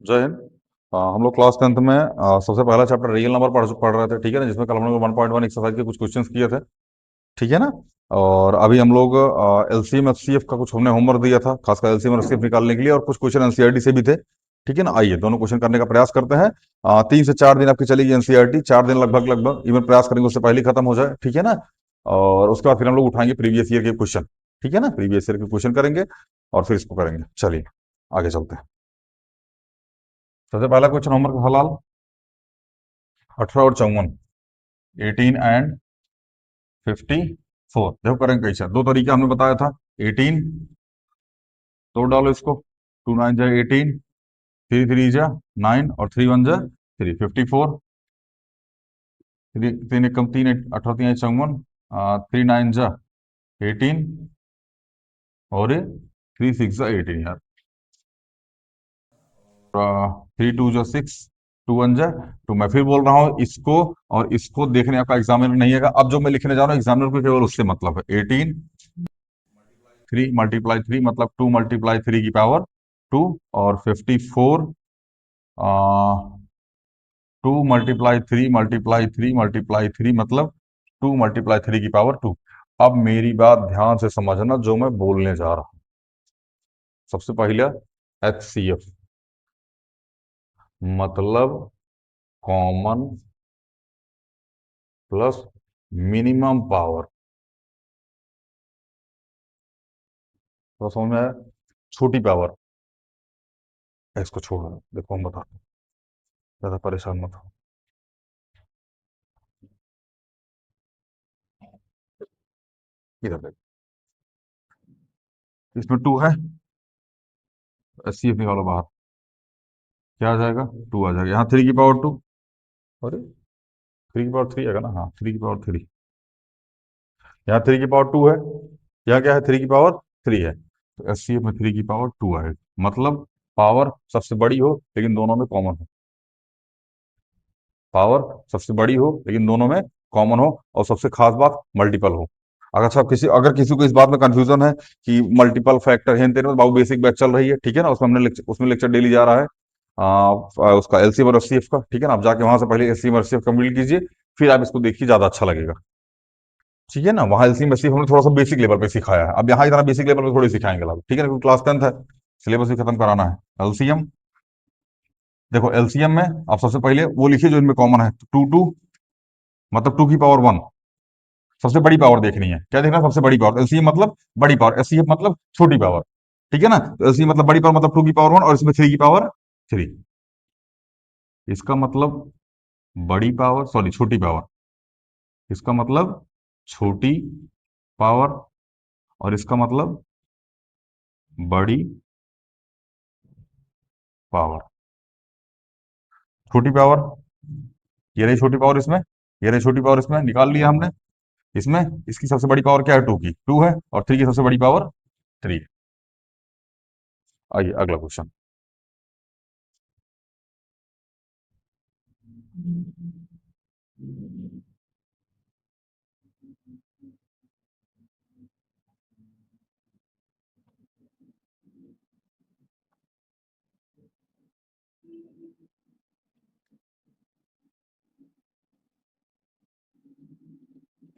जय हिंद। हम लोग क्लास 10th में सबसे पहला चैप्टर रियल नंबर पढ़ रहे थे, ठीक है ना, जिसमें कल हम लोग 1.1 एक्सरसाइज के कुछ क्वेश्चंस किए थे, ठीक है ना। और अभी हम लोग एलसीएम एफसीएफ का कुछ हमने होमवर्क दिया था, खासकर एलसीएम और एफसीएफ निकालने के लिए, और कुछ क्वेश्चन एनसीईआरटी से भी थे, ठीक है ना। आइए दोनों क्वेश्चन करने का प्रयास करते हैं। 3 से 4 दिन आपकी चलेगी एनसीईआरटी, 4 दिन लगभग लगभग, इवन प्रयास करेंगे उससे पहले ही खत्म हो जाए, ठीक है ना। और उसके बाद फिर हम लोग उठाएंगे प्रीवियस ईयर के क्वेश्चन, ठीक है ना, प्रीवियस ईयर के क्वेश्चन करेंगे और फिर इसको करेंगे। चलिए आगे चलते हैं। सबसे पहला क्वेश्चन होमवर्क हलाल 18 और 54, 18 एंड 54। देखो करेंगे कैसे, दो तरीका हमने बताया था। 18 तोड़ डालो इसको, 2 9 जा 18, 3 3 जा 9 और 3 1 जा 3, 54। तीन एक कम तीन, 18 3 54, 3 9 जा 18 और 3 6 जा 18 यार। 3 2 जा 6, 2 1 जा 2। मैं फिर बोल रहा हूँ इसको और इसको देखने आपका एग्जामिनर नहीं है। अब जो मैं लिखने जा रहा हूँ एग्जामिनर को केवल उससे मतलब है। 18 3 × 3 मतलब 2 × 3 की पावर 2, और 54 2 × 3 × 3 × 3 मतलब 2 × 3 की पावर 2। अब मेरी बात ध्यान से समझना जो मैं बोलने जा रहा हूं। सबसे पहला एचसीएफ मतलब कॉमन प्लस मिनिमम पावर। तो समझ में आया? छोटी पावर, इसको छोड़ो, देखो हम बताते हैं, ज्यादा परेशान मत हो। इधर देखो, इसमें 2 है, एचसीएफ निकालो बाहर, क्या आ जाएगा? 2 आ जाएगा। यहाँ 3 की पावर 2, अरे 3 की पावर 3 आएगा ना, हाँ 3 की पावर 3। यहाँ 3 की पावर 2 है, यहाँ क्या है? 3 की पावर 3 है, तो एचसीएफ में 3 की पावर 2 आएगा। मतलब पावर सबसे बड़ी हो लेकिन दोनों में कॉमन हो, पावर सबसे बड़ी हो लेकिन दोनों में कॉमन हो, और सबसे खास बात मल्टीपल हो। अगर किसी को इस बात में कंफ्यूजन है कि मल्टीपल फैक्टर है तेरे में, बाबू बेसिक बैच चल रही है, ठीक है ना, उसमें लेक्चर डेली जा रहा है, उसका एलसीएम और एफसीएफ का, ठीक है ना। आप जाके वहां से पहले एलसीएम और एफसीएफ कंप्लीट कीजिए, फिर आप इसको देखिए, ज्यादा अच्छा लगेगा, ठीक है ना। वहां एलसीएम एफसीएफ हमने थोड़ा सा बेसिक लेवल पे सिखाया है, अब यहाँ इतना बेसिक लेवल पे थोड़ी सिखाएंगे लोग, ठीक है ना, क्योंकि क्लास 10th है, सिलेबस भी खत्म कराना है। एलसीएम देखो, एलसीएम में आप सबसे पहले वो लिखिए जो इनमें कॉमन है। 2 2 मतलब 2 की पावर 1, सबसे बड़ी पावर देखनी है। क्या देखना है? सबसे बड़ी पावर। एलसीएम मतलब बड़ी पावर, एचसीएफ मतलब छोटी पावर, ठीक है ना। तो एलसीएम मतलब बड़ी पावर मतलब 2 की पावर 1, और इसमें 3 की पावर 3। इसका मतलब बड़ी पावर, सॉरी छोटी पावर, इसका मतलब छोटी पावर, और इसका मतलब बड़ी पावर। छोटी पावर, ये रही छोटी पावर इसमें, ये रही छोटी पावर इसमें, निकाल लिया हमने। इसमें इसकी सबसे बड़ी पावर क्या है? 2 है, और 3 की सबसे बड़ी पावर 3। आइए अगला क्वेश्चन।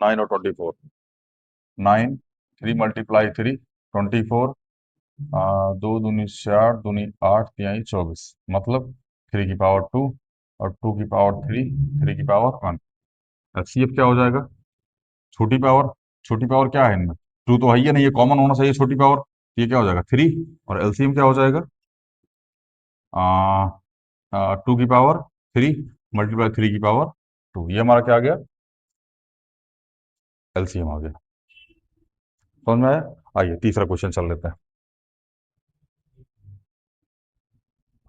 9 और 24। 9, 3 × 3 = 24, 2 दूनी 4, दूनी 8, 3 आई 24, मतलब 3 की पावर 2 और 2 की पावर 3, 3 की पावर 1। एचसीएफ क्या हो जाएगा? छोटी पावर, छोटी पावर क्या है इनमें? 2 तो है ही नहीं, ये कॉमन होना चाहिए छोटी पावर, ये क्या हो जाएगा? 3। और एलसीएम क्या हो जाएगा? 2 की पावर 3 × 3 की पावर 2, ये हमारा क्या आ गया? एलसीएम आ गया। समझ में आया? आइए तीसरा क्वेश्चन चल लेते हैं।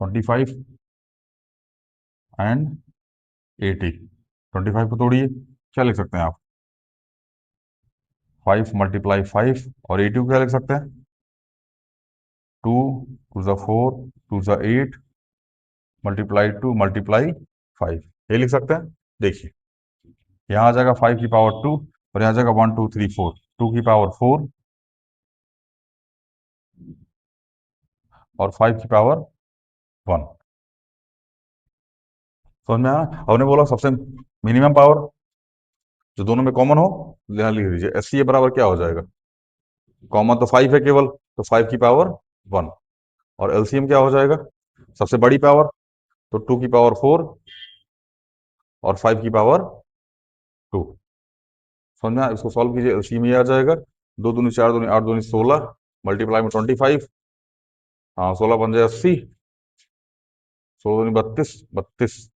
25 एंड 80। 25 को तोड़िए, क्या लिख सकते हैं आप? 5 × 5 और 80 को क्या लिख सकते हैं? 2 2 × 4, 2 × 8 × 2 × 5, ये लिख सकते हैं। देखिए, यहाँ आ जाएगा 5 की पावर 2, और यहाँ आ जाएगा 1 2 3 4, 2 की पावर 4 और 5 की पावर 1। समझ में आया ना? हमने बोला सबसे मिनिमम पावर जो दोनों में कॉमन हो, यहाँ लिख दीजिए। एस सी ए बराबर क्या हो जाएगा? कॉमन तो 5 है केवल, तो 5 की पावर 1। और एलसीएम क्या हो जाएगा? सबसे बड़ी पावर, तो 2 की पावर 4 और 5 की पावर 2। समझ में आया? इसको सॉल्व कीजिए, एलसीएम ये आ जाएगा। 2 दूनी 4, दूनी 8, दूनी 16, मल्टीप्लाई में 25। हाँ, 16 बन जाए 80, 16 दूनी 32, 32।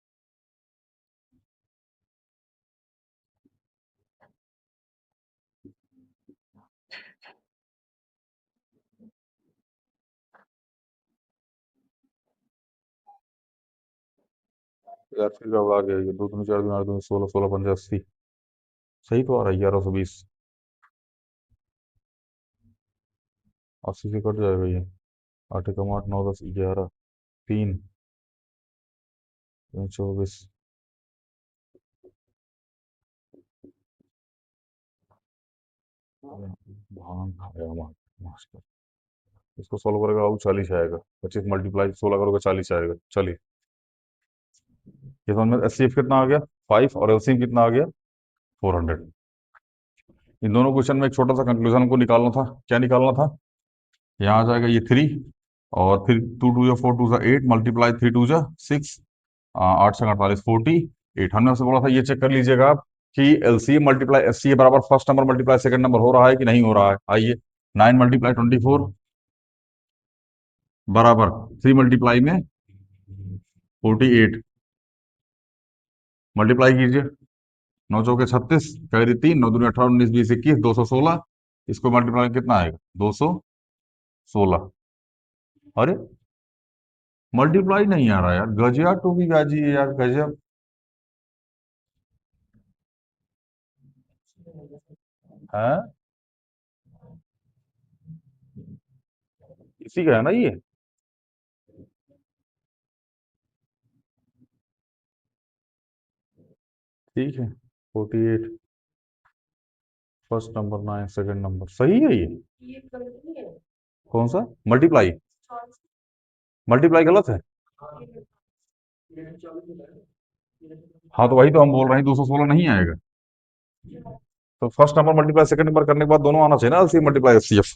यार फिर अब आ गया ये, 2 दूनी 4, दूनी 8, दूनी 16, 16 बन जाए 80। सही तो आ रहा है, 1120। 80 से कट जाएगा ये। 8 एकम 8, 9 10 11, 3, 24। भांग खाया मास्टर। इसको सोल्व करेगा बाबू 40 आएगा। 25 मल्टीप्लाई 16 करोगे 40 आएगा। चलिए, ये समझ में, एस कितना आ गया? 5, और एलसीएम कितना आ गया? 400। इन दोनों क्वेश्चन में एक छोटा सा कंक्लूजन हमको निकालना था। क्या निकालना था? यहाँ आ जाएगा ये 3, और फिर 2 2 या 4 2 जा 8, मल्टीप्लाई 3 2 जा 6, 8 से 48, 48। हमने आपसे बोला था ये चेक कर लीजिएगा आप कि एलसीएम मल्टीप्लाई एससीए बराबर first number multiply second number हो रहा है कि नहीं हो रहा है। आइए, 9 मल्टीप्लाई 24 बराबर 3 मल्टीप्लाई में 48, मल्टीप्लाई कीजिए। 9 चौके 36, कैरी 3, 9 दूनी 18, 19 20 21, 216। इसको मल्टीप्लाई कितना आएगा? 216। अरे, मल्टीप्लाई नहीं आ रहा यार, गजिया टू की गाजी है यार, गजब। है, इसी का है ना ये? ठीक है, 48 फर्स्ट नंबर, 9 सेकंड नंबर, सही है ये। कौन सा मल्टीप्लाई? मल्टीप्लाई गलत है। हाँ, तो वही तो हम बोल रहे हैं, 216 नहीं आएगा। तो first number multiply second number करने के बाद दोनों आना चाहिए ना, एलसीएम मल्टीप्लाई एचसीएफ।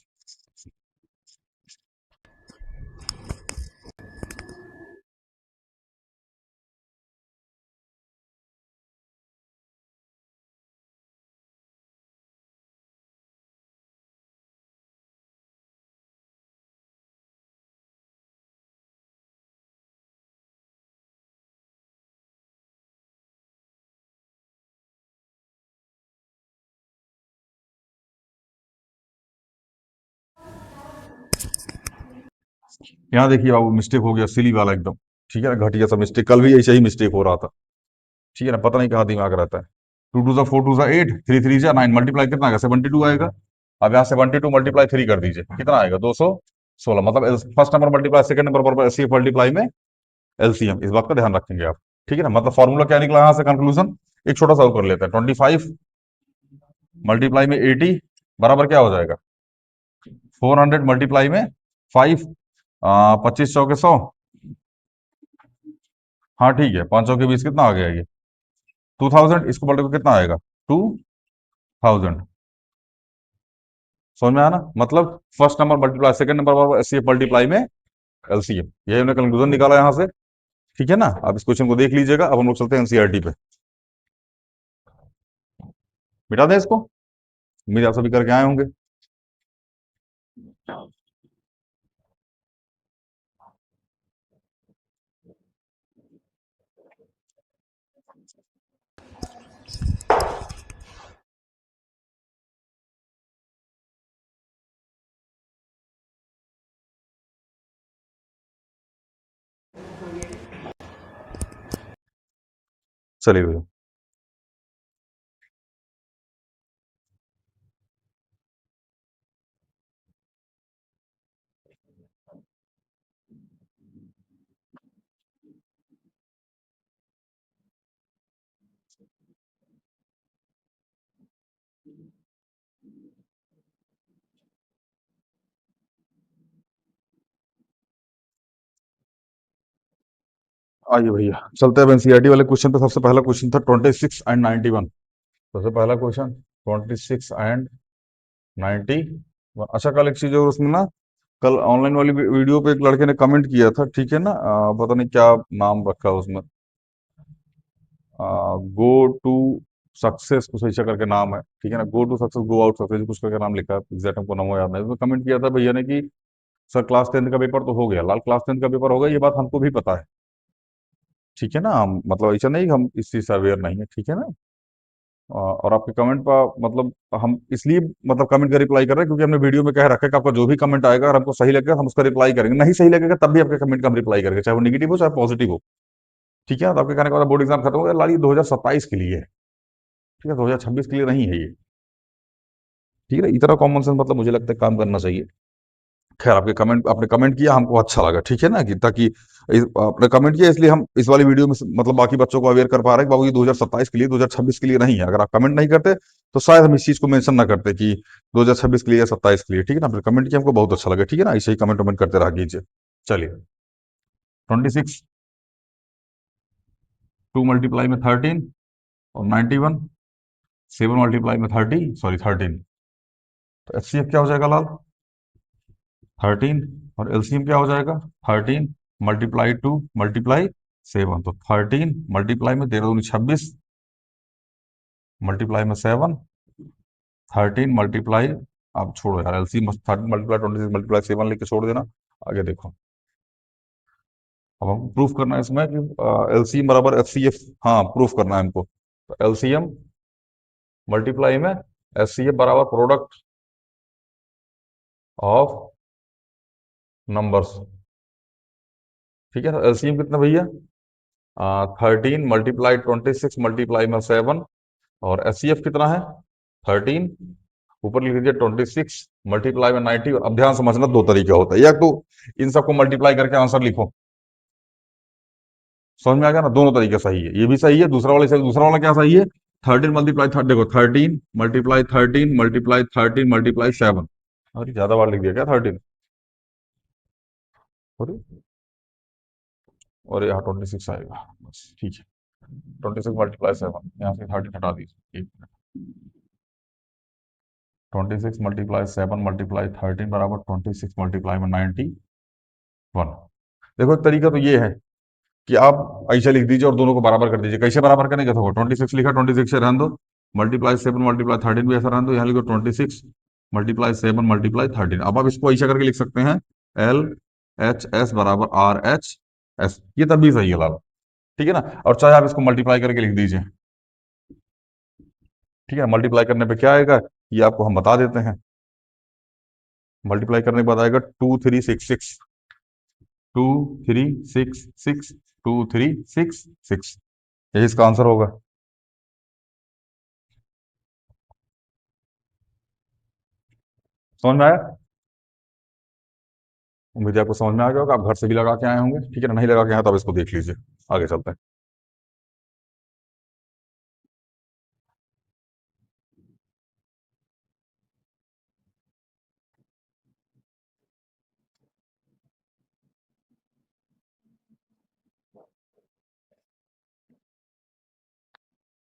यहाँ देखिए बाबू, मिस्टेक हो गया सिली वाला एकदम। ठीक है ना, घटिया सा मिस्टेक, कल भी ऐसे ही मिस्टेक हो रहा था। ठीक है ना, पता नहीं कहाँ दिमाग रहता है। 2 2 जा 4 2 जा 8, 3 3 जा 9, मल्टीप्लाई कितना आएगा? 72 आएगा। अब यहाँ 72 मल्टीप्लाई 3 कर दीजिए, कितना आएगा? 216। मतलब first number multiply second number पर एससीएफ मल्टीप्लाई में एलसीएम, इस बात का ध्यान रखेंगे आप। ठीक है ना, मतलब फॉर्मूला क्या निकला यहाँ से कंक्लूजन? एक छोटा सा और कर लेते हैं। 25 मल्टीप्लाई में 80 बराबर क्या हो जाएगा? 400 मल्टीप्लाई में 5, 25 चौके 100। हाँ ठीक है, 5 चौके 20, कितना आ गया ये? 2000। इसको पलटे को कितना आएगा? 2000। समझ में आया ना? मतलब first number multiply second number SCF multiply में एलसीएम, यही हमने कंक्लूजन निकाला यहाँ से। ठीक है ना, अब इस क्वेश्चन को देख लीजिएगा। अब हम लोग चलते हैं एनसीईआरटी पे। मिटा दें इसको, उम्मीद है आप सभी करके आए होंगे। चलिए भैया। आइए भैया चलते हैं एनसीईआरटी वाले क्वेश्चन पे। सबसे पहला क्वेश्चन था 26 एंड 91। सबसे पहला क्वेश्चन 26 एंड 91। अच्छा, कल एक चीज और उसमें ना, कल ऑनलाइन वाली वीडियो पे एक लड़के ने कमेंट किया था, ठीक है ना, पता नहीं क्या नाम रखा है उसमें, गो टू सक्सेस कुछ ऐसा करके नाम है, ठीक है ना, go to success go out success कुछ करके नाम लिखा है, एग्जैक्ट हमको नाम याद नहीं। उसमें कमेंट किया था भैया ने कि सर क्लास 10 का पेपर तो हो गया, लाल क्लास 10 का पेपर हो गया, ये बात हमको भी पता है, ठीक है ना, हम मतलब ऐसा नहीं कि हम इस चीज से अवेयर नहीं है, ठीक है ना। और आपके कमेंट पर मतलब हम इसलिए मतलब कमेंट का रिप्लाई कर रहे हैं क्योंकि हमने वीडियो में कह रखा है कि आपका जो भी कमेंट आएगा, अगर हमको सही लगेगा हम उसका रिप्लाई करेंगे, नहीं सही लगेगा तब भी आपके कमेंट का हम रिप्लाई करेंगे, चाहे वो नेगेटिव हो चाहे पॉजिटिव हो, ठीक है ना। तो आपके कहने का मतलब बोर्ड एग्जाम खत्म हो गया, लाल ये 2027 के लिए है, ठीक है, 2026 के लिए नहीं है ये, ठीक है ना। इतना कॉमन सेंस मतलब मुझे लगता है काम करना चाहिए। खैर, आपके कमेंट, आपने कमेंट किया हमको अच्छा लगा, ठीक है ना, कि ताकि आपने कमेंट किया इसलिए हम इस वाली वीडियो में मतलब बाकी बच्चों को अवेयर कर पा रहे हैं कि बाबू ये 2027 के लिए 2026 के लिए नहीं है। अगर आप कमेंट नहीं करते तो शायद हम इस चीज को मेंशन ना करते कि 2026 के लिए या 27 के लिए, ठीक है ना। आपने कमेंट किया हमको बहुत अच्छा लगा, ठीक है ना, ऐसे ही कमेंट वमेंट करते रहा कीजिए। चलिए, 26 2 मल्टीप्लाई में 13 और 91 7 मल्टीप्लाई में 13 तो एचसीएफ क्या हो जाएगा लाल? 13। और एलसीएम क्या हो जाएगा? 13 मल्टीप्लाई 2 मल्टीप्लाई 7, तो 13 मल्टीप्लाई में 13 दूनी 26 मल्टीप्लाई में 7, 13 मल्टीप्लाई, आप छोड़ो यार, एलसीएम 13 मल्टीप्लाई 26 मल्टीप्लाई 7 लेके छोड़ देना, आगे देखो। अब हमको प्रूफ करना है इसमें कि एलसीएम बराबर एचसीएफ, हाँ प्रूफ करना है हमको। तो एलसीएम मल्टीप्लाई में एचसीएफ बराबर प्रोडक्ट ऑफ नंबर्स, ठीक है। तो एलसीएम कितना भैया? 13 मल्टीप्लाई 26 मल्टीप्लाई में 7, और एचसीएफ कितना है? 13, ऊपर लिख दीजिए 26 मल्टीप्लाई में 90। अब ध्यान समझना, दो तरीका होता है, या तो इन सबको मल्टीप्लाई करके आंसर लिखो, समझ में आ गया ना, दोनों तरीके सही है, ये भी सही है, दूसरा वाला सही, दूसरा वाला क्या सही है? 13 मल्टीप्लाई देखो 13 मल्टीप्लाई 13 मल्टीप्लाई 13 मल्टीप्लाई 7। अरे ज्यादा बार लिख दिया क्या 13? अरे, और यहाँ 26 आएगा, बस ठीक है। 26 मल्टीप्लाई 7, यहाँ से 13 हटा दीजिए, 26 मल्टीप्लाई 7 मल्टीप्लाई 13 बराबर 26 मल्टीप्लाई में 91। देखो एक तरीका तो ये है कि आप ऐसे लिख दीजिए और दोनों को बराबर कर दीजिए। कैसे बराबर करेंगे? देखो 26 लिखा, 26 से रहने दो, मल्टीप्लाई 7 मल्टीप्लाई 13 भी ऐसा रहने दो, यहाँ लिखो 26 मल्टीप्लाई 7 मल्टीप्लाई 13। अब आप इसको ऐसा करके लिख सकते हैं, एल एच एस बराबर आर एच एस, ये तब भी सही है लाल, ठीक है ना। और चाहे आप इसको मल्टीप्लाई करके लिख दीजिए, ठीक है, मल्टीप्लाई करने पे क्या आएगा ये आपको हम बता देते हैं। मल्टीप्लाई करने के बाद आएगा 2366, 2366, 2366, यही इसका आंसर होगा। समझ में आया? उम्मीद है आपको समझ में आ गया होगा, आप घर से भी लगा के आए होंगे, ठीक है ना, नहीं लगा के आए तो आप इसको देख लीजिए। आगे चलते हैं।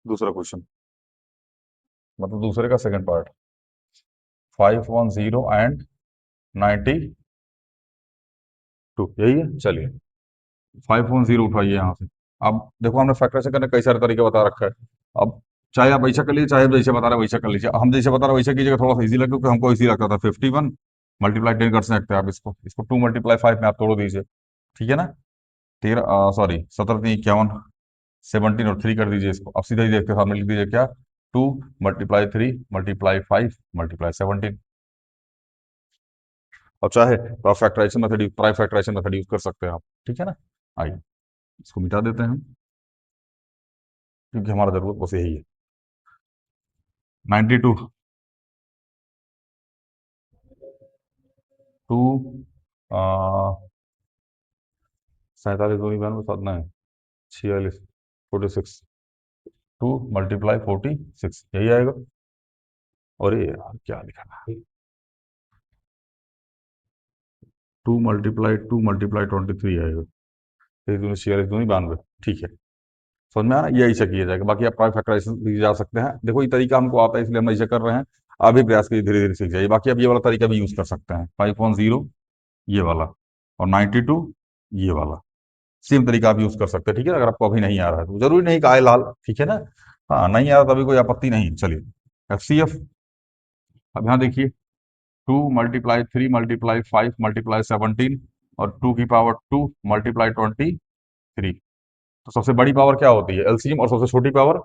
दूसरा क्वेश्चन, मतलब दूसरे का सेकंड पार्ट, 510 एंड 92, यही है। चलिए 510 उठाइए यहाँ से। अब देखो हमने फैक्टराइजेशन करने का कई सारे तरीके बता रखा है। अब चाहे आप ऐसा कर लीजिए, चाहे आप जैसे बता रहे हैं वैसा कर लीजिए, हम जैसे बता रहे हैं वैसा कीजिएगा, थोड़ा सा इजी लगे, क्योंकि हमको इजी लगता था। 51 मल्टीप्लाई 10 कर सकते हैं आप, इसको इसको 2 मल्टीप्लाई 5 में आप तोड़ दीजिए, ठीक है ना। 13 सॉरी 17 3 51, 17 और 3 कर दीजिए इसको। अब सीधा ही देखते सामने लिख दीजिए क्या, 2 मल्टीप्लाई 3 मल्टीप्लाई 5 मल्टीप्लाई 17। और चाहे तो आप factorization method use, try factorization method use कर सकते हैं आप, ठीक है ना। आइए इसको मिटा देते हैं हम, क्योंकि हमारा जरूरत बस यही है। 92, 2 47 दूनी 92 सात नए 46, 46, 2 मल्टीप्लाई 46, यही आएगा। और ये यार क्या लिखा है, 2 मल्टीप्लाई 2 मल्टीप्लाई 23 आएगा। तेईस दूनी 46 दूनी 92, ठीक है। समझ में आ रहा है, ये ऐसे किया जाएगा। बाकी आप प्राइम फैक्टराइजेशन भी जा सकते हैं, देखो ये तरीका हमको आता है इसलिए हम ऐसे कर रहे हैं। आप भी प्रयास करिए, धीरे धीरे सीख जाइए। बाकी आप ये वाला तरीका भी यूज कर सकते हैं, 5 on 0 ये वाला, और 92 ये वाला, सेम तरीका आप यूज कर सकते हैं, ठीक है ना। अगर आपको अभी नहीं आ रहा है तो जरूरी नहीं कि आए लाल, ठीक है ना। हाँ, नहीं आ रहा तो अभी कोई आपत्ति नहीं, चलिए। FCF, अब यहाँ देखिए, 2 × 3 × 5 × 17 और 2 की पावर 2 × 23। तो सबसे बड़ी पावर क्या होती है, LCM, और सबसे छोटी पावर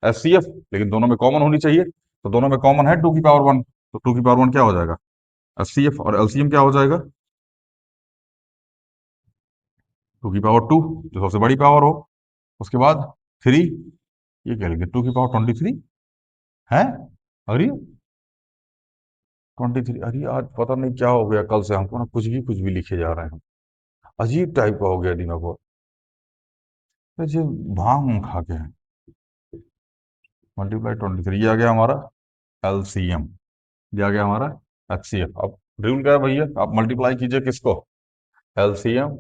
FCF, लेकिन दोनों में कॉमन होनी चाहिए। तो दोनों में कॉमन है 2 की पावर 1, तो 2 की पावर 1 क्या हो जाएगा, FCF, और LCM क्या हो जाएगा, 2 की पावर 2, जो सबसे बड़ी पावर हो। उसके बाद 3, ये क्या लिखे, 2 की पावर 23 है। अरे 23, अरे आज पता नहीं क्या हो गया, कल से हमको ना कुछ भी लिखे जा रहे हैं, अजीब टाइप का हो गया दिमाग को। ये भांग खा के है। × 23, ये आ गया हमारा LCM, ये आ गया हमारा HCF। अब रूल क्या है भैया, आप मल्टीप्लाई कीजिए किसको, LCM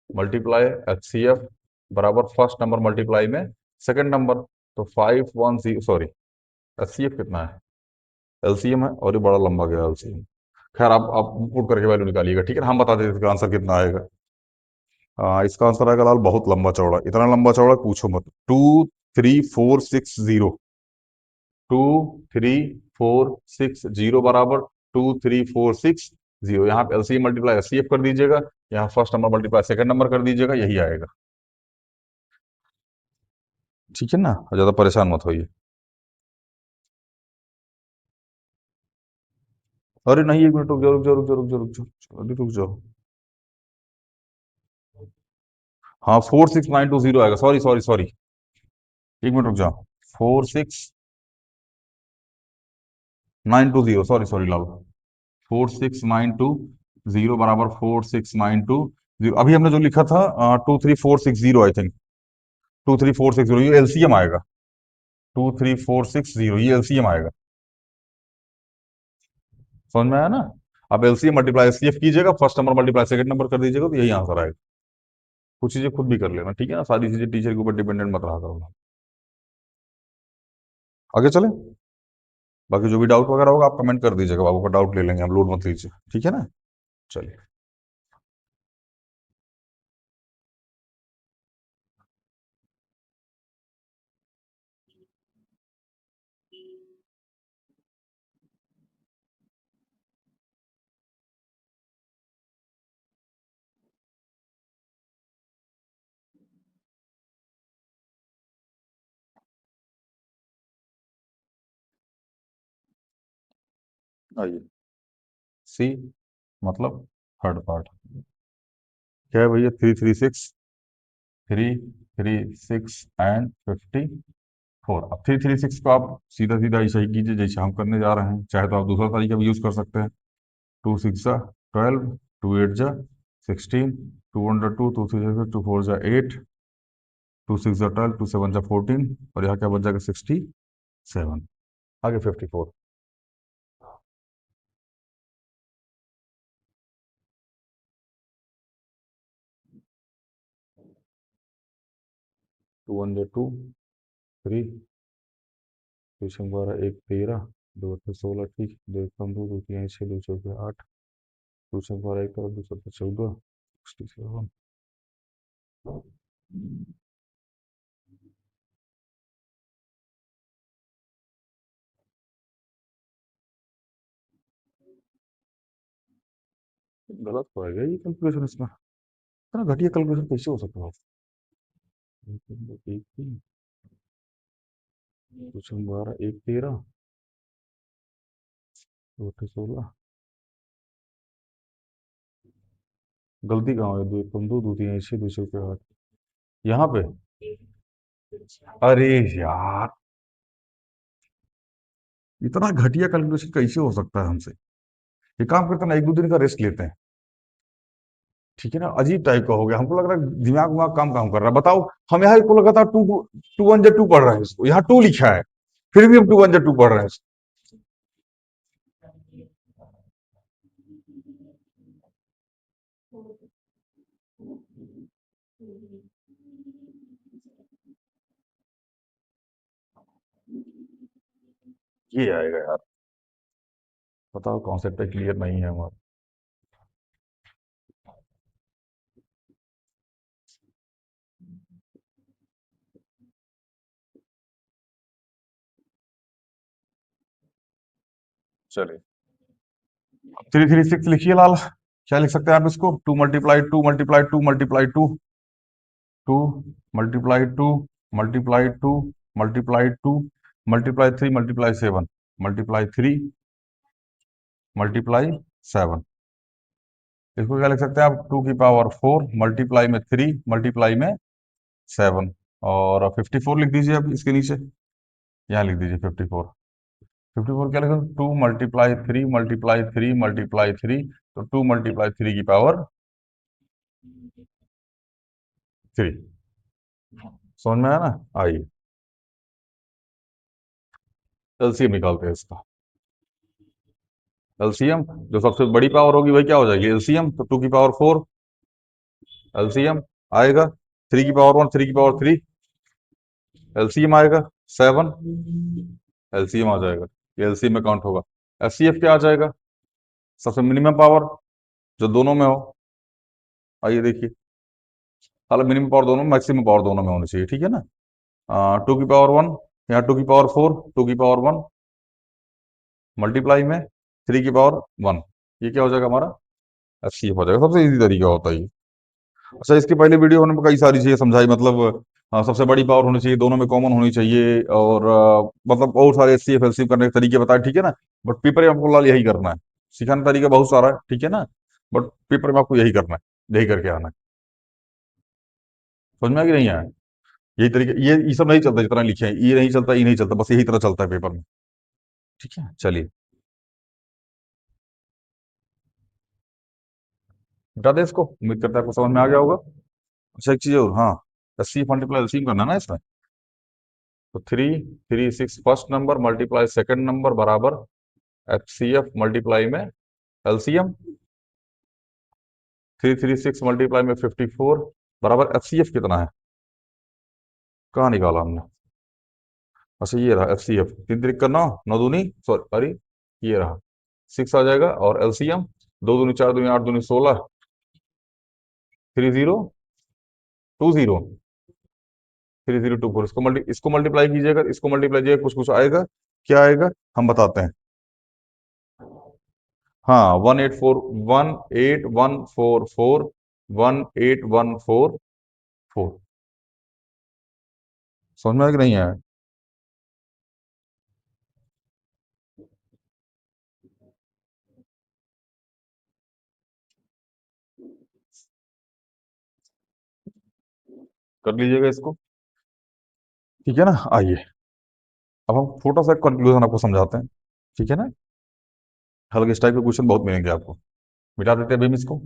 मल्टीप्लाई HCF बराबर फर्स्ट नंबर मल्टीप्लाई में सेकंड नंबर। तो 510, सॉरी, HCF कितना है, LCM है, और ये बड़ा लंबा गया LCM। खैर आप पुट करके वैल्यू निकालिएगा, ठीक है ना, हम बता देते इसका आंसर कितना आएगा। इसका आंसर आएगा लाल बहुत लंबा चौड़ा, इतना लंबा चौड़ा पूछो मत। 23460, 23460 बराबर 23460। यहाँ पे LCM मल्टीप्लाई HCF कर दीजिएगा, यहाँ first number multiply second number कर दीजिएगा, यही आएगा, ठीक है ना, ज्यादा परेशान मत होइए। अरे नहीं, 1 मिनट रुक जाओ, रुक जाओ, रुक जाओ, रुक जाओ, रुक जाओ, अरे रुक जाओ। हाँ, 46920 आएगा, सॉरी सॉरी सॉरी, 1 मिनट रुक जाओ। 46920, सॉरी सॉरी लाल, 46920 बराबर 46920। अभी हमने जो लिखा था 23460, आई थिंक 23460, ये LCM आएगा। 23460 ये LCM आएगा, समझ में आया ना। आप LCM मल्टीप्लाई HCF कीजिएगा, first number multiply second number कर दीजिएगा, तो यही आंसर आएगा। कुछ चीजें खुद भी कर लेना, ठीक है ना, सारी चीजें टीचर के ऊपर डिपेंडेंट मत रहा करो। आगे चले, बाकी जो भी डाउट वगैरह होगा आप कमेंट कर दीजिएगा, बाबू का डाउट ले लेंगे हम, लोड मत लीजिए, ठीक है ना। चलिए, आइए, सी मतलब थर्ड पार्ट, क्या है भैया, 336 अब 336 को आप सीधा सीधा ऐसा ही कीजिए जैसे हम करने जा रहे हैं, चाहे तो आप दूसरा तरीका भी यूज कर सकते हैं। 2 6 जा 12, 2 8 जा 16, 2 × 2 2 3 2 4 जा 8, 2 6 जा 12, 2 7 जा 14, और यहाँ क्या बच जाएगा, 67। आगे 54, 2 1 जा 2, 3, 2 6 12 1 13, 2 8 16, ठीक, 2 1 2 2 3 6 2 4 8, 2 6 12 1 2 7 14, 67। गलत पड़ेगा ये कैलकुलेशन इसमें, इतना घटिया कैलकुलेशन कैसे हो सकता है। एक तीन, 2 6 12 1 13, 2 8 16, गलती कहाँ है, 2 1 2 2 3 6 2 6 8, यहाँ पे। अरे यार, इतना घटिया कैलकुलेशन कैसे हो सकता है हमसे। ये काम करते हैं ना, 1 2 दिन का रेस्ट लेते हैं, ठीक है ना। अजीब टाइप का हो गया, हमको लग रहा है दिमाग विमाग काम कर रहा है, बताओ। हम यहाँ को लगा था 2 1 जा 2 पढ़ रहे हैं, इसको यहाँ 2 लिखा है, फिर भी हम 2 1 जा 2 पढ़ रहे हैं। ये आएगा यार। बताओ कॉन्सेप्ट क्लियर नहीं है हमारा। चलिए, 336 लिखिए लाल। क्या लिख सकते हैं आप इसको? To multiply two multiply two multiply two, to multiply two multiply two multiply two multiply three multiply seven, multiply three multiply seven. इसको क्या लिख सकते हैं आप? टू की पावर फोर मल्टीप्लाई में थ्री मल्टीप्लाई में सेवन। और 54 लिख दीजिए अब इसके नीचे। यहाँ लिख दीजिए 54। 54 क्या लिखा? To multiply three multiply three multiply three, तो टू मल्टीप्लाई थ्री की पावर थ्री। समझ में आया ना? आइए एलसीएम निकालते हैं इसका। एलसीएम, जो सबसे बड़ी पावर होगी वही क्या हो जाएगी? एलसीएम। तो टू की पावर फोर एलसीएम आएगा, थ्री की पावर वन थ्री की पावर थ्री एलसीएम आएगा, सेवन एलसीएम आ जाएगा। ये एलसीएम में काउंट होगा। एचसीएफ क्या आ जाएगा? सबसे मिनिमम पावर जो दोनों में हो। आइए देखिए, हालांकि मिनिमम पावर दोनों, मैक्सिमम पावर दोनों में होनी चाहिए, ठीक है ना? टू की पावर वन, यहाँ टू की पावर फोर, टू की पावर वन मल्टीप्लाई में थ्री की पावर वन, ये क्या हो जाएगा हमारा? एचसीएफ हो जाएगा। सबसे इजी तरीका होता है ये। अच्छा, इसके पहले वीडियो में कई सारी चीजें समझाई, मतलब सबसे बड़ी पावर होनी चाहिए, दोनों में कॉमन होनी चाहिए, और मतलब बहुत सारे एचसीएफ एलसीएफ करने के तरीके बताए, ठीक है ना? बट पेपर में आपको लाल यही करना है। सिखाने का तरीका बहुत सारा है, ठीक है ना? बट पेपर में आपको यही करना है, यही करके आना है। समझ में आ कि नहीं आया? यही तरीके, ये सब नहीं चलता जितना लिखे हैं, ये नहीं चलता, ये नहीं चलता, बस यही तरह चलता है पेपर में। ठीक है, चलिए बता दें इसको। उम्मीद करता है आपको समझ में आ गया होगा। अच्छा, एक चीज और, हाँ, एचसीएफ मल्टीप्लाई एलसीएम करना है ना इसमें। तो three three six first number multiply second number बराबर एचसीएफ मल्टीप्लाई में LCM. Three three six multiply में 54 बराबर एचसीएफ कितना है? कहाँ निकाला हमने? अच्छा, ये रहा एचसीएफ। तीन तरीक का नौ, नौ दूनी सॉरी अरे, ये रहा सिक्स आ जाएगा। और एलसीएम, दो दूनी चार दूनी आठ दूनी 16, three zero two zero, three zero two four. इसको मल्टीप्लाई कीजिएगा, इसको मल्टीप्लाई कीजिएगा, कुछ कुछ आएगा। क्या आएगा हम बताते हैं। हाँ, 18144, 18144। समझ में आया कि नहीं आया? कर लीजिएगा इसको, ठीक है ना? आइए, अब हम छोटा सा कंक्लूजन आपको समझाते हैं, ठीक है ना? हालांकि इस टाइप के क्वेश्चन बहुत मिलेंगे आपको। मिटा देते हैं अभी हम इसको।